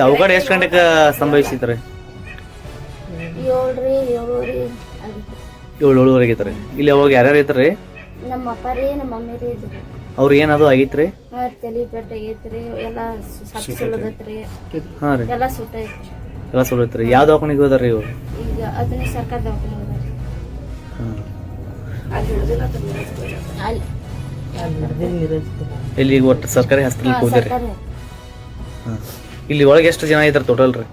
ಅವಘಡ ಎಷ್ಟು ಗಂಟೆಗೆ ಸಂಭವಿಸಿತ್ರಿ? 7:30 ಆಗೈತ್ರಿ. ಇಲ್ಲಿ ಅವಾಗ ಯಾರ್ಯಾರು ಐತ್ರಿ? ನಮ್ಮ ಅಪ್ಪ ರೀ, ನಮ್ಮ ಮಮ್ಮಿ ರೀ ಇದ್ರಿ. ಅವ್ರ ಏನದು ಆಗೈತ್ರಿ? ತಲೆ ಪೆಟ್ಟ ಆಗೈತ್ರಿ, ಎಲ್ಲ ಸುಳ್ಳದತ್ರಿ. ಹಾ ರೀ, ಎಲ್ಲ ಸುಟ್ಟೈತ್ರಿ. ಎಲ್ಲ ಸುಳ್ಳೈತ್ರಿ. ಯಾವ ದವಾಖಾನಿಗೆ ಹೋದಾರ್ರಿ ಇವ್ರು? ಈಗ ಅದನ್ನೇ ಸರ್ಕಾರ ದವಾಖಾನೆ ಹೋದಾರಿ. ಇಲ್ಲಿ ಒಟ್ಟು ಸರ್ಕಾರಿ ಹಾಸ್ಪಿಟಲ್ ಹೋದ್ರಿ. ಇಲ್ಲಿ ಒಳಗೆ ಎಷ್ಟು ಜನ ಇದಾರೆ ಟೋಟಲ್ ರೀ?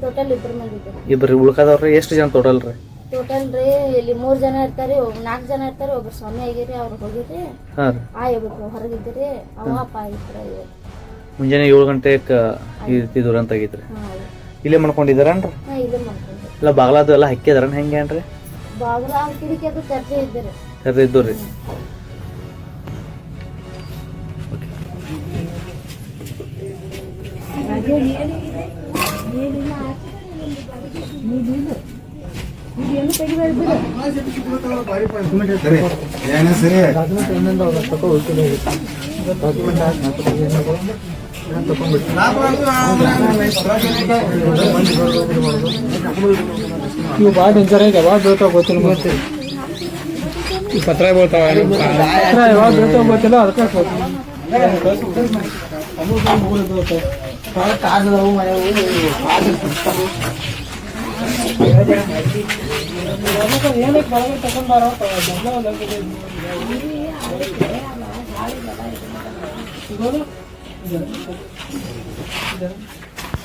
ಟೋಟಲ್ 2 ಮಂದಿ ಇದ್ದಾರೆ. ಇಬ್ರು ಉಳ್ಕದವ್ರಿ. ಎಷ್ಟು ಜನ ಟೋಟಲ್ ರೀ? ಟೋಟಲ್ ರೀ ಇಲ್ಲಿ 3 ಜನ ಇರ್ತಾರೆ, 4 ಜನ ಇರ್ತಾರೆ. ಒಬ್ರು ಸ್ವಾಮಿ ಆಗಿರಿ, ಅವ್ರು ಹೋಗಿರಿ. ಒಬ್ರು ಹೊರಗಿದ್ದೀರಿ, ಅವ ಅಪ್ಪ ಆಗಿರ್ತಾರೆ. ಮುಂಜಾನೆ 7 ಗಂಟೆಗೆ ಈ ದುರಂತ ಆಗೈತ್ರಿ. ಇಲ್ಲೇ ಮಾಡ್ಕೊಂಡಿದಾರನ್ರಿ? ಇಲ್ಲೇ ಮಾಡ್ಕೊಂಡು ಇಲ್ಲ ಬಾಗ್ಲಾದು ಎಲ್ಲ ಹಾಕಿದಾರನ್ ಹೆಂಗೇನ್ರಿ? ಬಾಗ್ಲ ಕಿಡಿಕಿ ಅದು ತೆರ್ದೇ ಇದ್ದಾರೆ. ತೆರೆದಿದ್ದು ರೀ. ಇವು ಭಾಳ ಡೇಂಜರ್ ಆಗಿ ಯಾವಾಗ ಬೀಳ್ತಾವ ಗೊತ್ತಿಲ್ಲ. ಈ ಪತ್ರ ಬೀಳ್ತಾವ, ಯಾವಾಗ ಬೀಳ್ತಾವ ಗೊತ್ತಿಲ್ಲ. ಅದಕ್ಕೆ ಏನಕ್ಕೆ ಬಳಗ ತಗೊಂಡಾರ